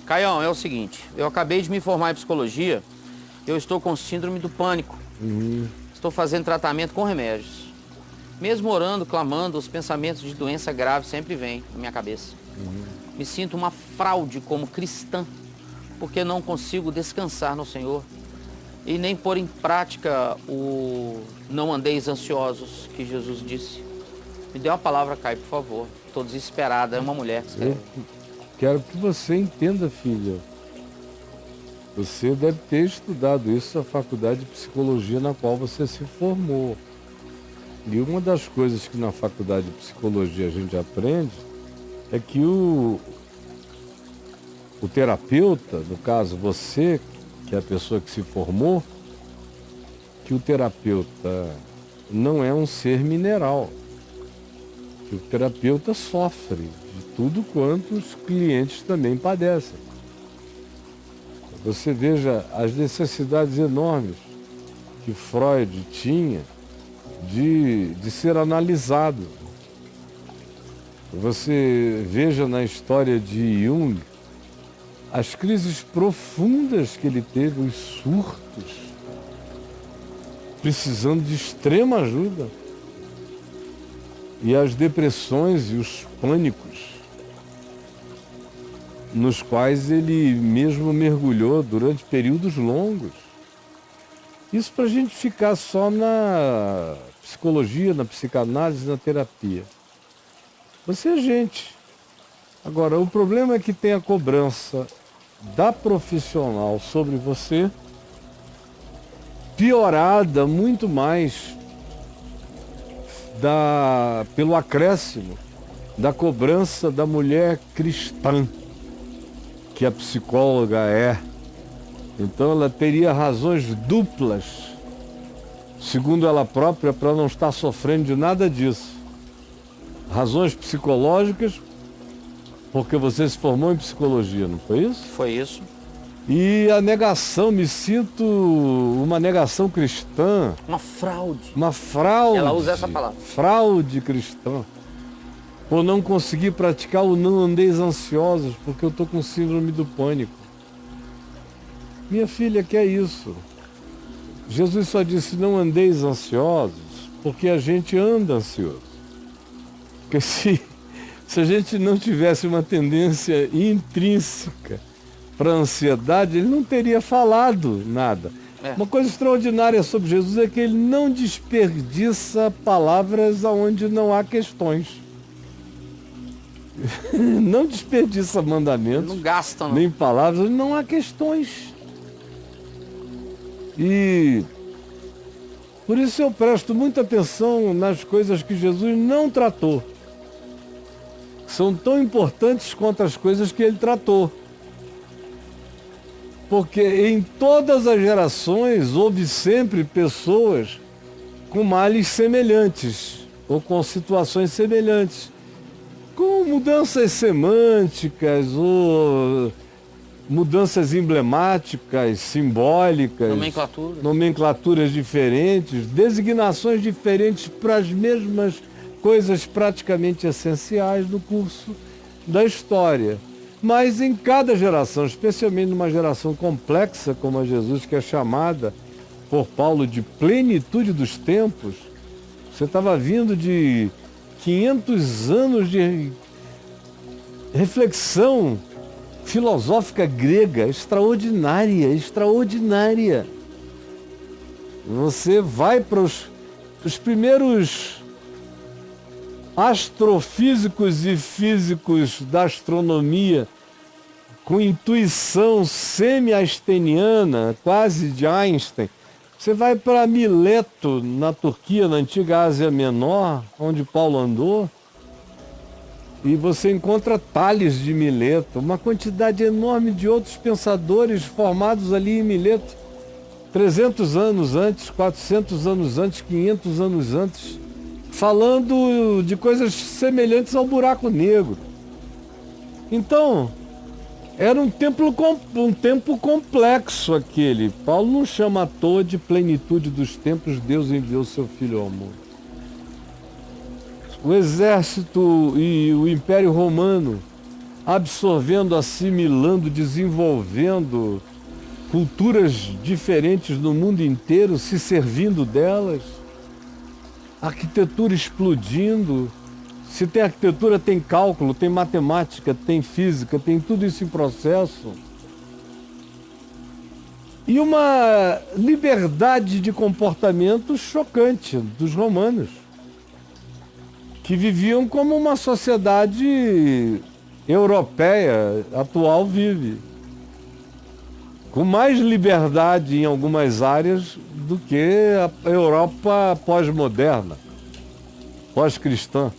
Caião, é o seguinte, eu acabei de me formar em psicologia, eu estou com síndrome do pânico. Estou fazendo tratamento com remédios. Mesmo orando, clamando, os pensamentos de doença grave sempre vêm na minha cabeça. Me sinto uma fraude como cristã, porque não consigo descansar no Senhor e nem pôr em prática o não andeis ansiosos que Jesus disse. Me dê uma palavra, Caio, por favor. Estou desesperada, é uma mulher que escreve. Quero que você entenda, filha. Você deve ter estudado isso na faculdade de psicologia na qual você se formou. E uma das coisas que na faculdade de psicologia a gente aprende é que o terapeuta, no caso você, que é a pessoa que se formou, que o terapeuta não é um ser mineral. Que o terapeuta sofre de tudo quanto os clientes também padecem. Você veja as necessidades enormes que Freud tinha de ser analisado. Você veja na história de Jung as crises profundas que ele teve, os surtos, precisando de extrema ajuda, e as depressões e os pânicos, nos quais ele mesmo mergulhou durante períodos longos. Isso para a gente ficar só na psicologia, na psicanálise, na terapia. Você é gente. Agora, o problema é que tem a cobrança da profissional sobre você, piorada muito mais pelo acréscimo da cobrança da mulher cristã, que a psicóloga é. Então ela teria razões duplas, segundo ela própria, para não estar sofrendo de nada disso. Razões psicológicas, porque você se formou em psicologia, não foi isso? Foi isso. E a negação, me sinto uma negação cristã. Uma fraude. Uma fraude. Ela usa essa palavra. Fraude cristã. Por não conseguir praticar o não andeis ansiosos, porque eu estou com síndrome do pânico. Minha filha, que é isso? Jesus só disse não andeis ansiosos, porque a gente anda ansioso. Porque se a gente não tivesse uma tendência intrínseca para a ansiedade, ele não teria falado nada. Uma coisa extraordinária sobre Jesus é que ele não desperdiça palavras aonde não há questões. Não desperdiça mandamentos, não gasta, não. Nem palavras, não há questões. E por isso eu presto muita atenção nas coisas que Jesus não tratou. São tão importantes quanto as coisas que ele tratou. Porque em todas as gerações houve sempre pessoas com males semelhantes ou com situações semelhantes, com mudanças semânticas ou mudanças emblemáticas, simbólicas, nomenclaturas diferentes, designações diferentes para as mesmas coisas praticamente essenciais do curso da história. Mas em cada geração, especialmente numa geração complexa como a Jesus, que é chamada por Paulo de plenitude dos tempos, você estava vindo de 500 anos de reflexão filosófica grega extraordinária, extraordinária. Você vai para os primeiros astrofísicos e físicos da astronomia com intuição semi-einsteiniana, quase de Einstein. Você vai para Mileto, na Turquia, na antiga Ásia Menor, onde Paulo andou, e você encontra Tales de Mileto, uma quantidade enorme de outros pensadores formados ali em Mileto, 300 anos antes, 400 anos antes, 500 anos antes, falando de coisas semelhantes ao buraco negro. Então, era um tempo complexo aquele. Paulo não chama à toa de plenitude dos tempos, Deus enviou seu Filho ao mundo. O exército e o Império Romano absorvendo, assimilando, desenvolvendo culturas diferentes no mundo inteiro, se servindo delas, arquitetura explodindo. Se tem arquitetura, tem cálculo, tem matemática, tem física, tem tudo isso em processo. E uma liberdade de comportamento chocante dos romanos, que viviam como uma sociedade europeia atual vive, com mais liberdade em algumas áreas do que a Europa pós-moderna, pós-cristã.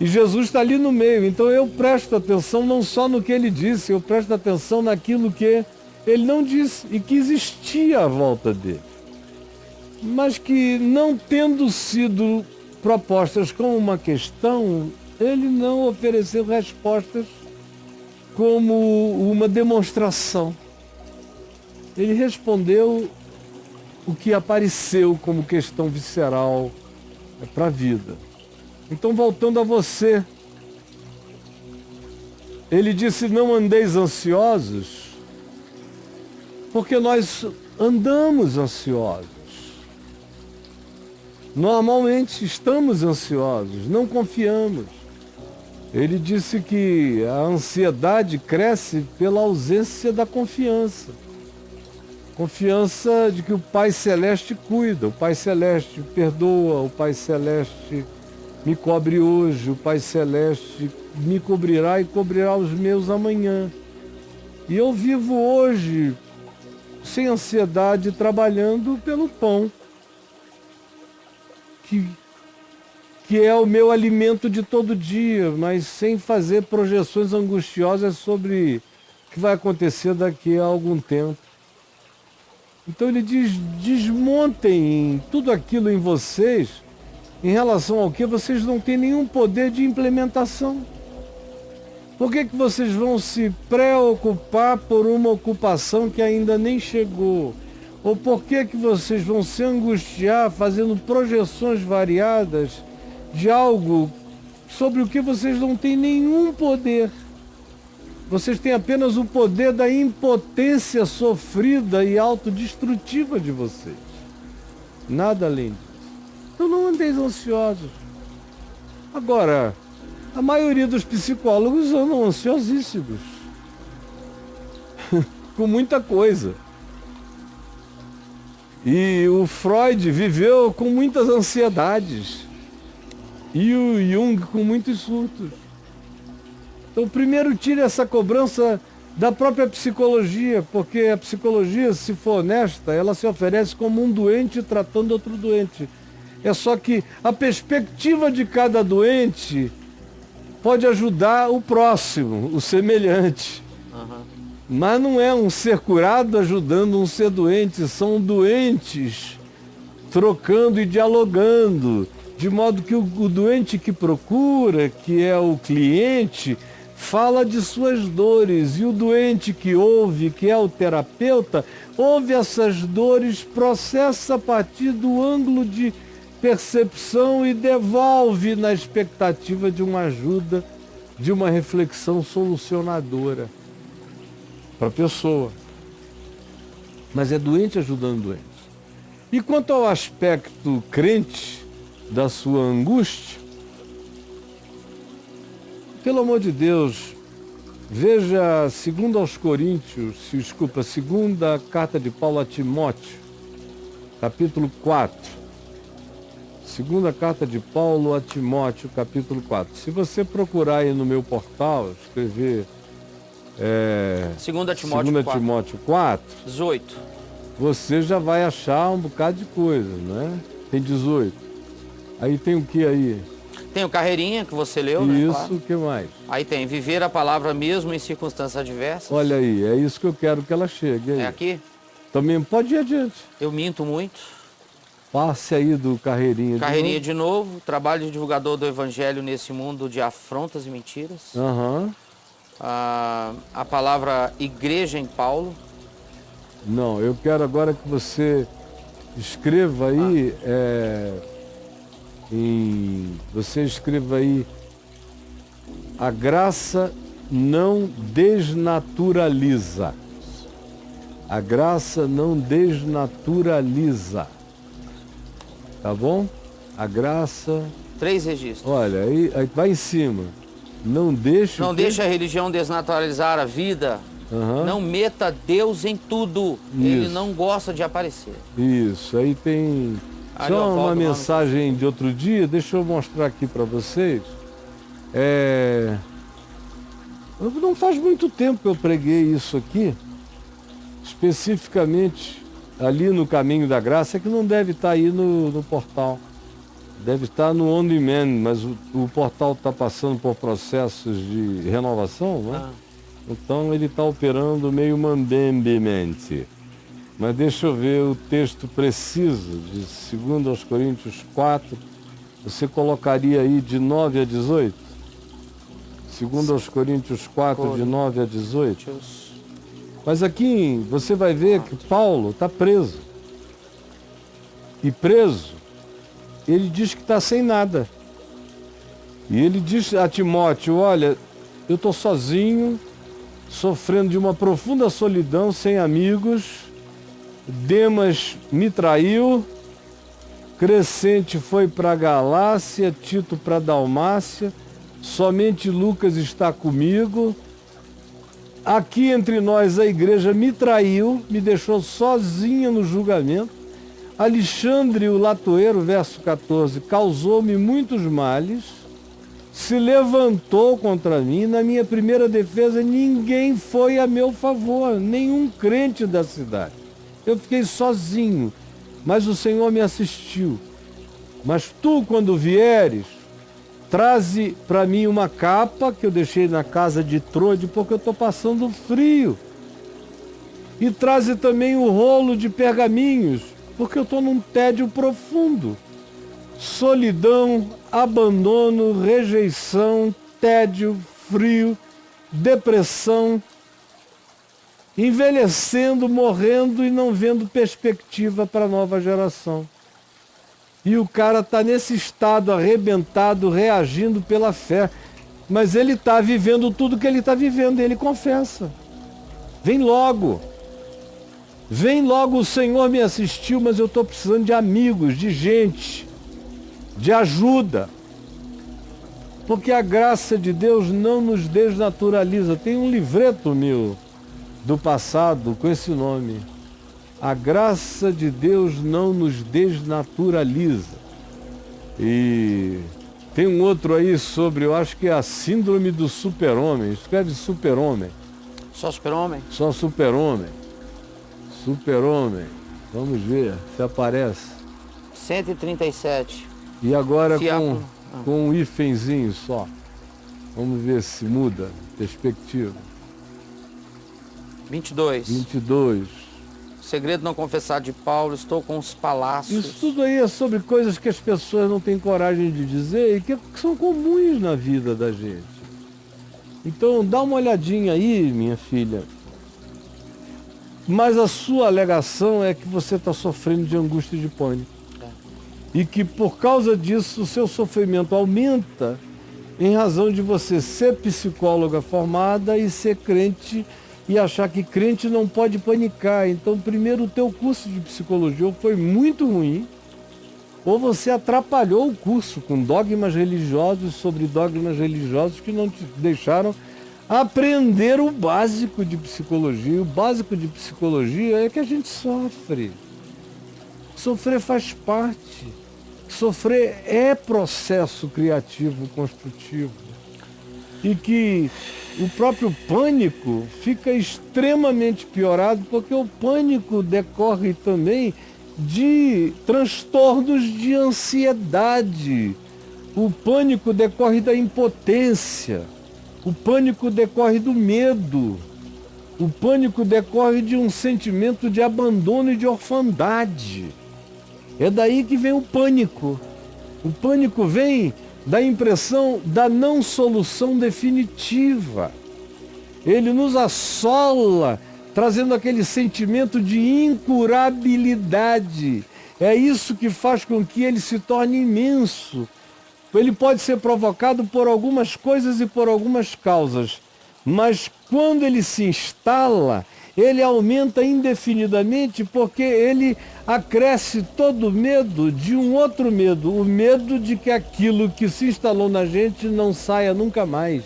E Jesus está ali no meio, então eu presto atenção não só no que ele disse, eu presto atenção naquilo que ele não disse e que existia à volta dele, mas que, não tendo sido propostas como uma questão, ele não ofereceu respostas como uma demonstração. Ele respondeu o que apareceu como questão visceral para a vida. Então, voltando a você, ele disse: não andeis ansiosos, porque nós andamos ansiosos. Normalmente estamos ansiosos, não confiamos. Ele disse que a ansiedade cresce pela ausência da confiança. Confiança de que o Pai Celeste cuida, o Pai Celeste perdoa, o Pai Celeste me cobre hoje, o Pai Celeste me cobrirá e cobrirá os meus amanhã. E eu vivo hoje sem ansiedade, trabalhando pelo pão, que é o meu alimento de todo dia, mas sem fazer projeções angustiosas sobre o que vai acontecer daqui a algum tempo. Então ele diz: desmontem tudo aquilo em vocês em relação ao que vocês não têm nenhum poder de implementação. Por que vocês vão se preocupar por uma ocupação que ainda nem chegou? Ou por que vocês vão se angustiar fazendo projeções variadas de algo sobre o que vocês não têm nenhum poder? Vocês têm apenas o poder da impotência sofrida e autodestrutiva de vocês. Nada além disso. Então não andeis ansiosos. Agora, a maioria dos psicólogos andam ansiosíssimos. Com muita coisa. E o Freud viveu com muitas ansiedades. E o Jung com muitos surtos. Então, primeiro, tire essa cobrança da própria psicologia, porque a psicologia, se for honesta, ela se oferece como um doente tratando outro doente. É só que a perspectiva de cada doente pode ajudar o próximo, o semelhante. Mas não é um ser curado ajudando um ser doente, são doentes trocando e dialogando, de modo que o doente que procura, que é o cliente, fala de suas dores, e o doente que ouve, que é o terapeuta, ouve essas dores, processa a partir do ângulo de percepção e devolve na expectativa de uma ajuda, de uma reflexão solucionadora para a pessoa. Mas é doente ajudando doente. E quanto ao aspecto crente da sua angústia, pelo amor de Deus, veja segunda carta de Paulo a Timóteo, capítulo 4. Segunda carta de Paulo a Timóteo, capítulo 4. Se você procurar aí no meu portal, escrever Segunda Timóteo 4, 18. você já vai achar um bocado de coisa, né? Tem 18. Aí tem o que aí? Tem o Carreirinha, que você leu, né? Isso, Claro. o que mais? Aí tem viver a palavra mesmo em circunstâncias adversas. Olha aí, é isso que eu quero que ela chegue aí. É aqui? Também pode ir adiante. Eu minto muito. Passe aí do Carreirinha. Carreirinha de novo. Trabalho de divulgador do evangelho nesse mundo de afrontas e mentiras. A palavra igreja em Paulo. Não, eu quero agora que você escreva aí, você escreva aí A graça não desnaturaliza. A graça não desnaturaliza. Tá bom? A graça... 3 registros. Olha, aí vai em cima. Não deixe... Não deixe a religião desnaturalizar a vida. Não meta Deus em tudo. Ele não gosta de aparecer. Isso, aí tem... Só uma mensagem de outro dia, deixa eu mostrar aqui para vocês. Não faz muito tempo que eu preguei isso aqui, especificamente ali no Caminho da Graça, que não deve estar aí no portal. Deve estar no On Demand, mas o portal está passando por processos de renovação, né? Então ele está operando meio mandembemente. Mas deixa eu ver o texto preciso de 2 aos Coríntios 4. Você colocaria aí de 9 a 18? 2 aos Coríntios 4, de 9 a 18. Mas aqui você vai ver que Paulo está preso. E preso, ele diz que está sem nada. E ele diz a Timóteo, olha, eu estou sozinho, sofrendo de uma profunda solidão, sem amigos. Demas me traiu, Crescente foi para a Galácia, Tito para a Dalmácia, somente Lucas está comigo. Aqui entre nós a igreja me traiu, me deixou sozinha no julgamento. Alexandre o latoeiro, verso 14, causou-me muitos males, se levantou contra mim. Na minha primeira defesa ninguém foi a meu favor, nenhum crente da cidade. Eu fiquei sozinho, mas o Senhor me assistiu. Mas tu, quando vieres, traze para mim uma capa que eu deixei na casa de Trode, porque eu estou passando frio. E traze também o rolo de pergaminhos, porque eu estou num tédio profundo. Solidão, abandono, rejeição, tédio, frio, depressão, envelhecendo, morrendo e não vendo perspectiva para a nova geração. E o cara está nesse estado arrebentado, reagindo pela fé. Mas ele está vivendo tudo que ele está vivendo, ele confessa. Vem logo. Vem logo, o Senhor me assistiu, mas eu estou precisando de amigos, de gente, de ajuda. Porque a graça de Deus não nos desnaturaliza. Tem um livreto meu do passado com esse nome. A graça de Deus não nos desnaturaliza. E tem um outro aí sobre, eu acho que é a síndrome do super-homem. Escreve super-homem. Só super-homem? Só super-homem. Super-homem. Vamos ver se aparece. 137. E agora com um hífenzinho só. Vamos ver se muda a perspectiva. 22. 22. Segredo não confessado de Paulo, estou com os palácios. Isso tudo aí é sobre coisas que as pessoas não têm coragem de dizer e que são comuns na vida da gente. Então dá uma olhadinha aí, minha filha. Mas a sua alegação é que você está sofrendo de angústia e de pânico. E que por causa disso o seu sofrimento aumenta em razão de você ser psicóloga formada e ser crente e achar que crente não pode panicar. Então, primeiro, o teu curso de psicologia foi muito ruim, ou você atrapalhou o curso com dogmas religiosos sobre dogmas religiosos que não te deixaram aprender o básico de psicologia. O básico de psicologia é que a gente sofre. Sofrer faz parte. Sofrer é processo criativo, construtivo. E que o próprio pânico fica extremamente piorado, porque o pânico decorre também de transtornos de ansiedade. O pânico decorre da impotência. O pânico decorre do medo. O pânico decorre de um sentimento de abandono e de orfandade. É daí que vem o pânico. O pânico vem da impressão da não solução definitiva. Ele nos assola, trazendo aquele sentimento de incurabilidade. É isso que faz com que ele se torne imenso. Ele pode ser provocado por algumas coisas e por algumas causas, mas quando ele se instala, ele aumenta indefinidamente porque ele acresce todo o medo de um outro medo, o medo de que aquilo que se instalou na gente não saia nunca mais,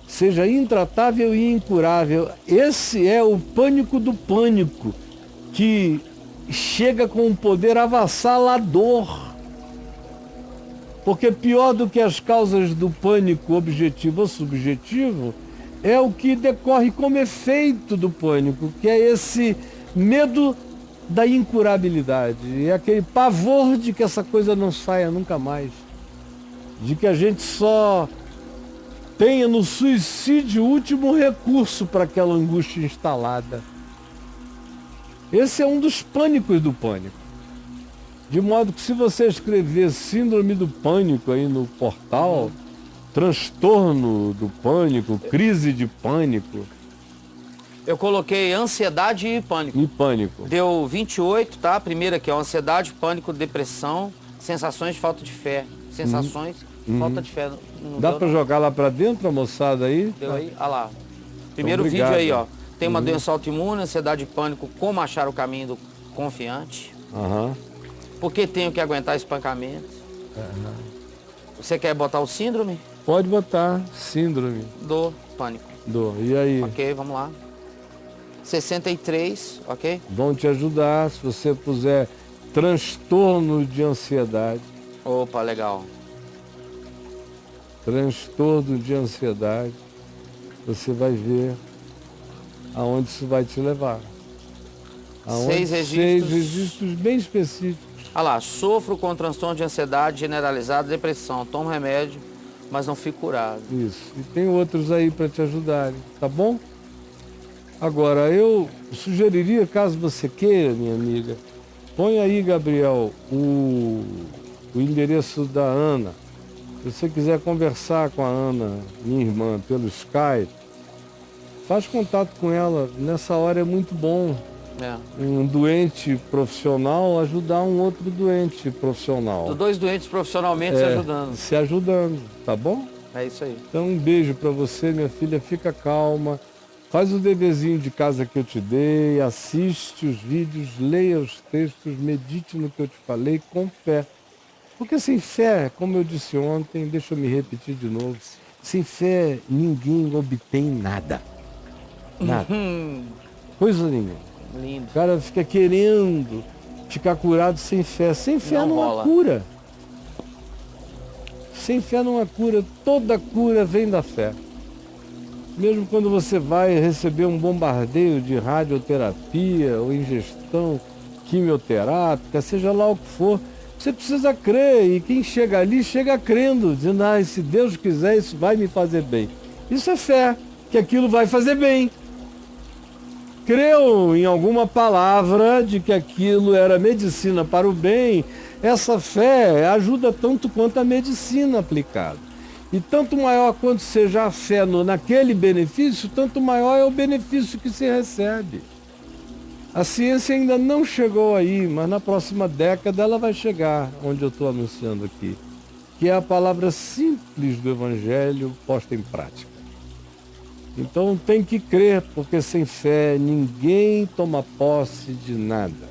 seja intratável e incurável. Esse é o pânico do pânico, que chega com um poder avassalador. Porque pior do que as causas do pânico objetivo ou subjetivo é o que decorre como efeito do pânico, que é esse medo da incurabilidade, é aquele pavor de que essa coisa não saia nunca mais, de que a gente só tenha no suicídio o último recurso para aquela angústia instalada. Esse é um dos pânicos do pânico. De modo que se você escrever síndrome do pânico aí no portal, transtorno do pânico, crise de pânico. Eu coloquei ansiedade e pânico. E pânico. Deu 28, tá? A primeira aqui é ansiedade, pânico, depressão, sensações de falta de fé. Sensações, falta de fé. Não Dá deu, para não? jogar lá para dentro a moçada aí? Deu aí? Olha lá. Primeiro Obrigado. vídeo aí, ó. Tem uma doença autoimune, ansiedade e pânico, como achar o caminho do confiante. Aham. Porque tenho que aguentar espancamento. Você quer botar o síndrome Pode botar síndrome do pânico. E aí? Ok, vamos lá. 63, ok? Vão te ajudar se você puser transtorno de ansiedade. Opa, legal. Transtorno de ansiedade. Você vai ver aonde isso vai te levar. Seis registros. 6 registros bem específicos. Olha lá, sofro com transtorno de ansiedade generalizada, depressão, tomo remédio, mas não fico curado. Isso. E tem outros aí para te ajudarem, tá bom? Agora, eu sugeriria, caso você queira, minha amiga, põe aí, Gabriel, o endereço da Ana. Se você quiser conversar com a Ana, minha irmã, pelo Skype, faz contato com ela. Nessa hora é muito bom um doente profissional ajudar um outro doente profissional. Dois doentes profissionalmente se ajudando. Se ajudando, tá bom? É isso aí. Então um beijo para você, minha filha, fica calma, faz o deverzinho de casa que eu te dei, assiste os vídeos, leia os textos, medite no que eu te falei com fé. Porque sem fé, como eu disse ontem, deixa eu me repetir de novo, sem fé ninguém obtém nada. Nada. Coisa nenhuma. Lindo. O cara fica querendo ficar curado sem fé. Sem fé não há rola. cura. Sem fé não há cura. Toda cura vem da fé. Mesmo quando você vai receber um bombardeio de radioterapia ou ingestão quimioterápica, seja lá o que for, você precisa crer. E quem chega ali, chega crendo, dizendo, se Deus quiser, isso vai me fazer bem. Isso é fé, que aquilo vai fazer bem. Creu em alguma palavra de que aquilo era medicina para o bem, essa fé ajuda tanto quanto a medicina aplicada. E tanto maior quanto seja a fé naquele benefício, tanto maior é o benefício que se recebe. A ciência ainda não chegou aí, mas na próxima década ela vai chegar, onde eu estou anunciando aqui, que é a palavra simples do Evangelho posta em prática. Então tem que crer, porque sem fé ninguém toma posse de nada.